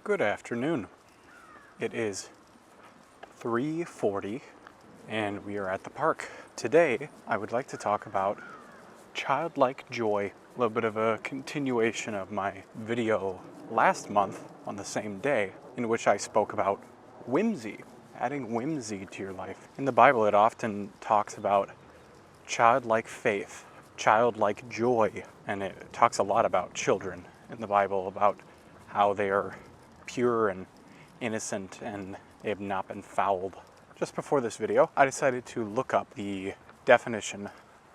Good afternoon. It is 3:40 and we are at the park. Today, I would like to talk about childlike joy, a little bit of a continuation of my video last month on the same day in which I spoke about whimsy, adding whimsy to your life. In the Bible, it often talks about childlike faith, childlike joy, and it talks a lot about children in the Bible, about how they are pure and innocent and they have not been fouled. Just before this video, I decided to look up the definition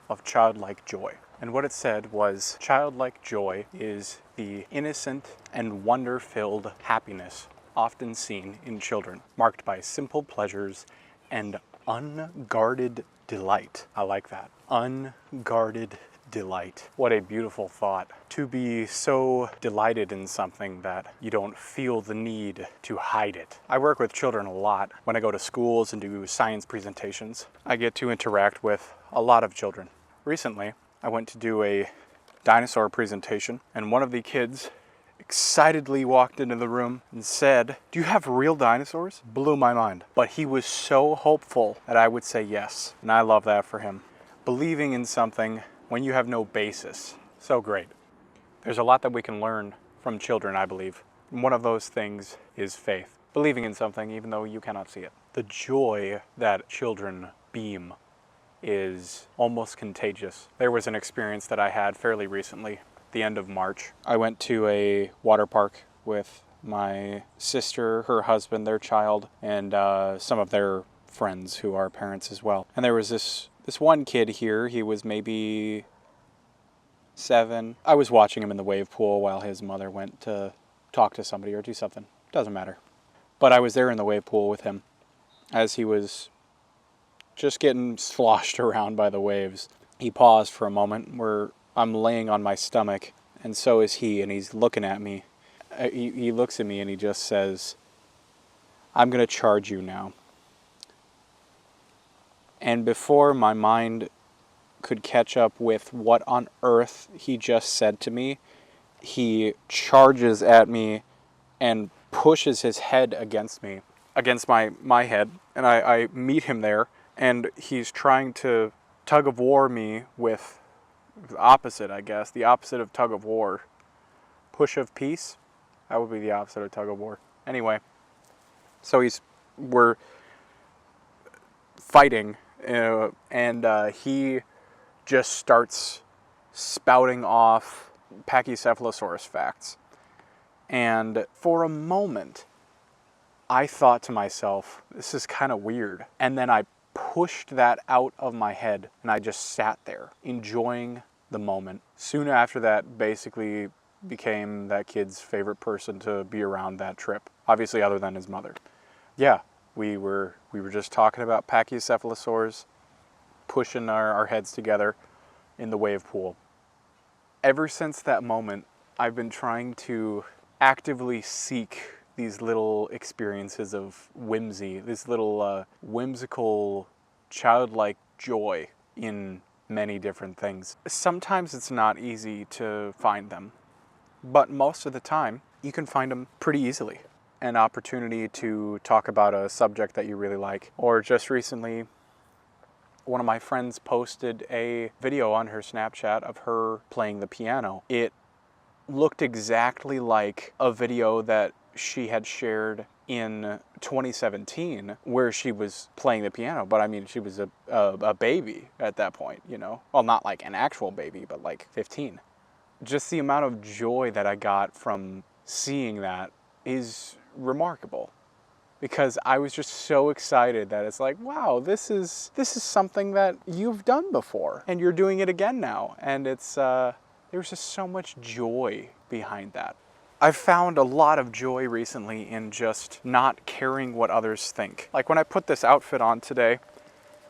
of childlike joy. And what it said was, childlike joy is the innocent and wonder-filled happiness often seen in children, marked by simple pleasures and unguarded delight. I like that. Unguarded delight. What a beautiful thought. To be so delighted in something that you don't feel the need to hide it. I work with children a lot. When I go to schools and do science presentations, I get to interact with a lot of children. Recently, I went to do a dinosaur presentation, and one of the kids excitedly walked into the room and said, "Do you have real dinosaurs?" Blew my mind. But he was so hopeful that I would say yes, and I love that for him. Believing in something when you have no basis. So great. There's a lot that we can learn from children, I believe. And one of those things is faith. Believing in something even though you cannot see it. The joy that children beam is almost contagious. There was an experience that I had fairly recently, the end of March. I went to a water park with my sister, her husband, their child, and some of their friends who are parents as well. And there was this one kid here. He was maybe 7. I was watching him in the wave pool while his mother went to talk to somebody or do something. Doesn't matter. But I was there in the wave pool with him as he was just getting sloshed around by the waves. He paused for a moment where I'm laying on my stomach, and so is he, and he's looking at me. He looks at me and he just says, "I'm going to charge you now." And before my mind could catch up with what on earth he just said to me, he charges at me and pushes his head against me, against my head, and I meet him there, and he's trying to tug of war me with the opposite, I guess, the opposite of tug of war. Push of peace? That would be the opposite of tug of war. Anyway, so we're fighting, and he just starts spouting off Pachycephalosaurus facts. And for a moment, I thought to myself, this is kind of weird. And then I pushed that out of my head, and I just sat there, enjoying the moment. Soon after that, basically became that kid's favorite person to be around that trip. Obviously, other than his mother. Yeah. We were just talking about Pachycephalosaurs, pushing our heads together in the wave pool. Ever since that moment, I've been trying to actively seek these little experiences of whimsy, this little whimsical, childlike joy in many different things. Sometimes it's not easy to find them, but most of the time, you can find them pretty easily. An opportunity to talk about a subject that you really like. Or just recently, one of my friends posted a video on her Snapchat of her playing the piano. It looked exactly like a video that she had shared in 2017 where she was playing the piano. But I mean, she was a baby at that point, you know? Well, not like an actual baby, but like 15. Just the amount of joy that I got from seeing that is remarkable, because I was just so excited that it's like, wow, this is something that you've done before and you're doing it again now, and it's there's just so much joy behind that. I've found a lot of joy recently in just not caring what others think. Like when I put this outfit on today,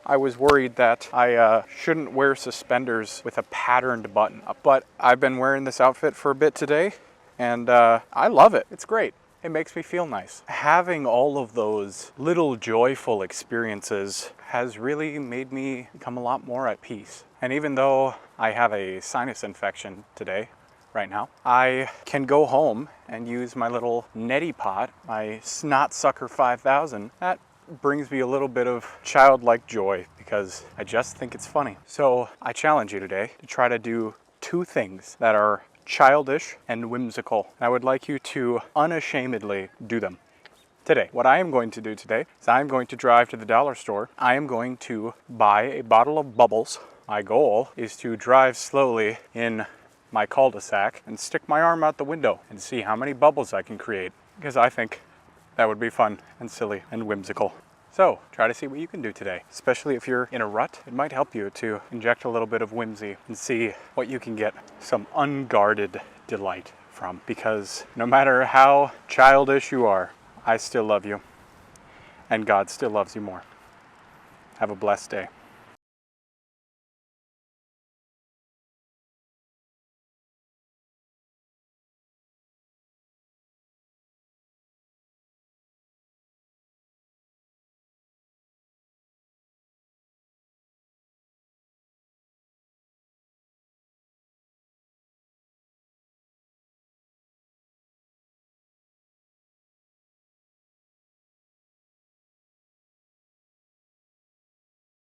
I was worried that I shouldn't wear suspenders with a patterned button up, but I've been wearing this outfit for a bit today, and I love it. It's great. It makes me feel nice. Having all of those little joyful experiences has really made me become a lot more at peace. And even though I have a sinus infection today, right now. I can go home and use my little neti pot, my Snot Sucker 5000. That brings me a little bit of childlike joy because I just think it's funny. So I challenge you today to try to do two things that are childish and whimsical. I would like you to unashamedly do them today. What I am going to do today is I'm going to drive to the dollar store. I am going to buy a bottle of bubbles. My goal is to drive slowly in my cul-de-sac and stick my arm out the window and see how many bubbles I can create, because I think that would be fun and silly and whimsical. So try to see what you can do today, especially if you're in a rut. It might help you to inject a little bit of whimsy and see what you can get some unguarded delight from, because no matter how childish you are, I still love you, and God still loves you more. Have a blessed day.